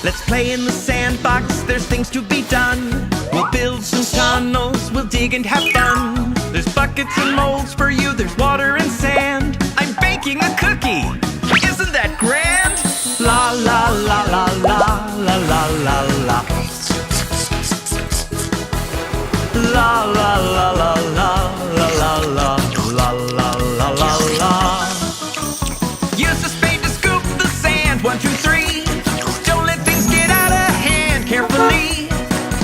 Let's play in the sandbox, there's things to be done. We'll build some tunnels, we'll dig and have fun. There's buckets and molds for you, there's water and sand. I'm baking a cookie, isn't that grand? La la la la la la la la la. La la la la la la la la la la la la. Use a spade to scoop the sand, 1, 2, 3. Don't let things get out of hand, carefully.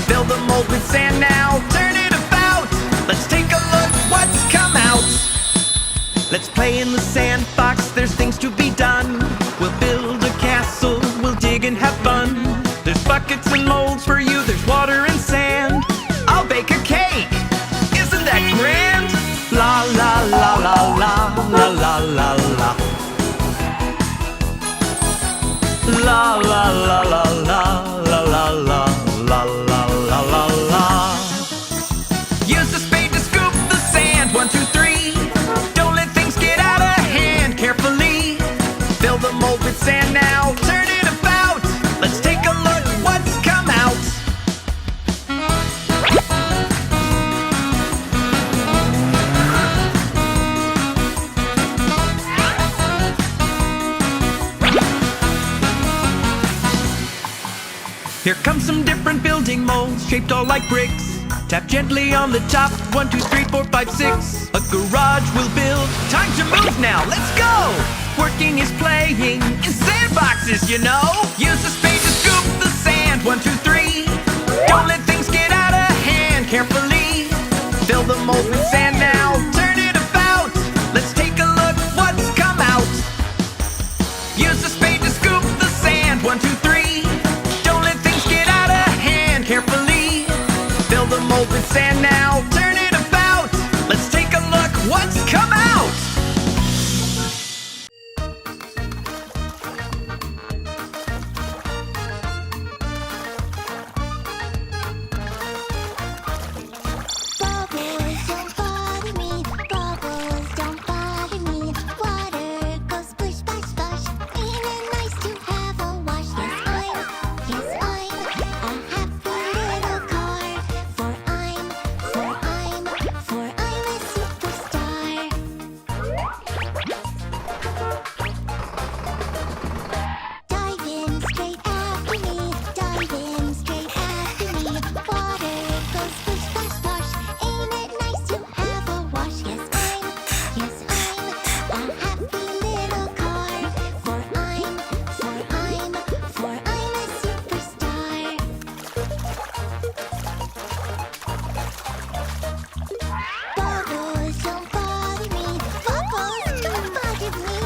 Fill the mold with sand now, turn it about. Let's take a look, what's come out. Let's play in the sandbox, there's things to be done. We'll build a castle, we'll dig and have fun. There's buckets and molds for you, there's water and sand. I'll bake a cake, isn't that grand? La la la la la la la la la. La la la la la la la la la la la la. Use a spade to scoop the sand, 1, 2, 3. Don't let things get out of hand, carefully. Fill the mold with sand now, turn it about. Let's take a look, what's come out. Here come some different building molds, shaped all like bricks. Tap gently on the top, 1, 2, 3, 4, 5, 6. A garage we'll build, time to move now, let's go! Working is playing in sandboxes, you know. Use a spade to scoop the sand, 1, 2, 3. Don't let things get out of hand, carefully. Fill the mold with sand now, turn it about. Let's take a look, what's come out. Use a spade to scoop the sand, 1, 2, 3. Carefully, fill the mold with sand now, turn it about. Let's take a look, what's come out. Bubbles don't bother me, bubbles don't bother me. Water goes splish, splash, splash. Ain't it nice to have a wash? Yes, I'm a happy little car. For I'm a superstar. Dive in straight after me, dive in straight after me. Water goes splish, splash, splash. Ain't it nice to have a wash? Yes, I'm a happy little car. For I'm a superstar. Bubbles don't bother me, bubbles don't bother me.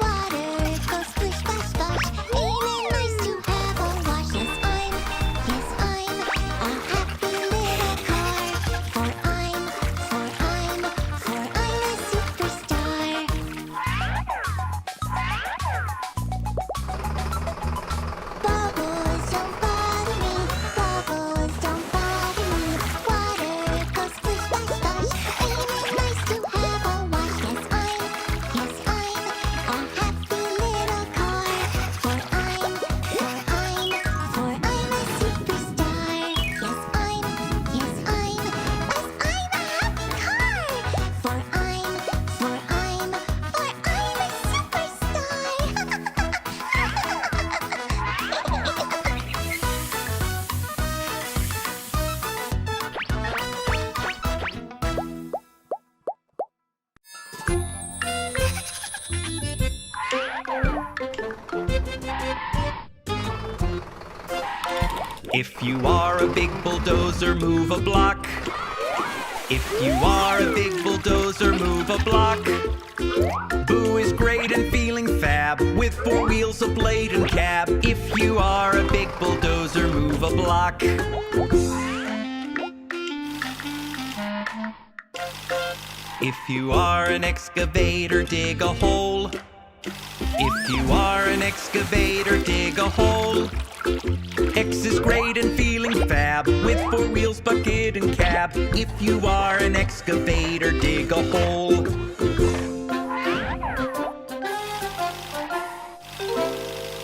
Water goes splish, splash, splash. Ain't it nice to have a wash? Yes, I'm a happy little car. For I'm a superstar. Bubbles don't bother me, bubbles don't bother me. Water goes splish, splash, splash. Ain't it nice to have a wash? Yes, I'm a happy little car. For I'm a superstar. Yes, I'm a happy car. For I'm If you are a big bulldozer, move a block. If you are a big bulldozer, move a block. Boo is great and feeling fab, with 4 wheels, a blade and cab. If you are a big bulldozer, move a block. If you are an excavator, dig a hole. If you are an excavator, dig a hole. X is great and feeling fab, with 4 wheels, bucket and cab. If you are an excavator, dig a hole.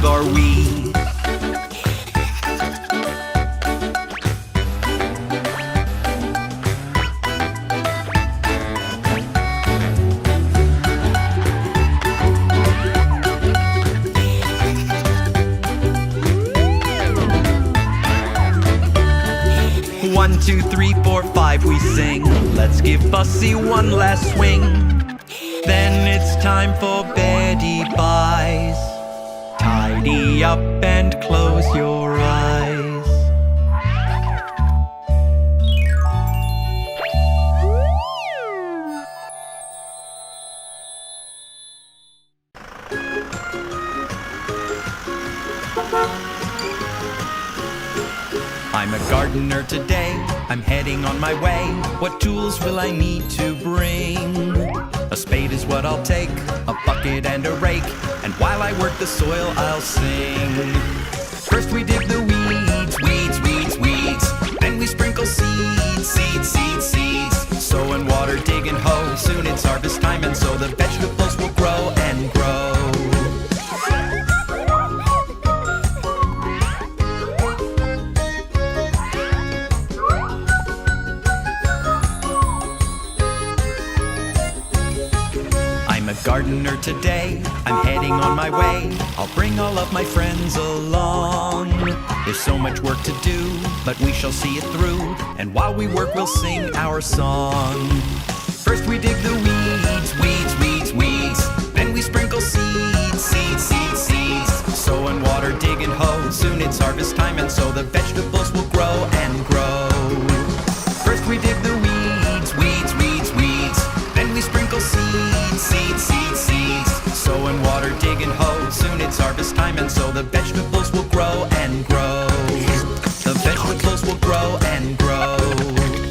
alive are we. One, two, three, four, five, we sing. Let's give Bussy one last swing. Then it's time for beddy buys. Tidy up and close your eyes. I'm a gardener today, I'm heading on my way. What tools will I need to bring? A spade is what I'll take, a bucket and a rake, and while I work the soil I'll sing. First we dig the weeds, weeds, weeds, weeds. Then we sprinkle seeds, seeds, seeds, seeds. Sow and water, dig and hoe, soon it's harvest time, and so the vegetables will grow and grow. Gardener today, I'm heading on my way. I'll bring all of my friends along. There's so much work to do, but we shall see it through, and while we work we'll sing our song. First we dig the weeds, weeds, weeds, weeds. Then we sprinkle seeds, seeds, seeds, seeds. Sow and water, dig and hoe, soon it's harvest time, and so the vegetables will grow and grow. First we dig the weeds, weeds, weeds, weeds. Then we sprinkle seeds, seeds, seeds, seeds. Sow and water, dig and hoe, soon it's harvest time, and so the vegetables will grow and grow. The vegetables will grow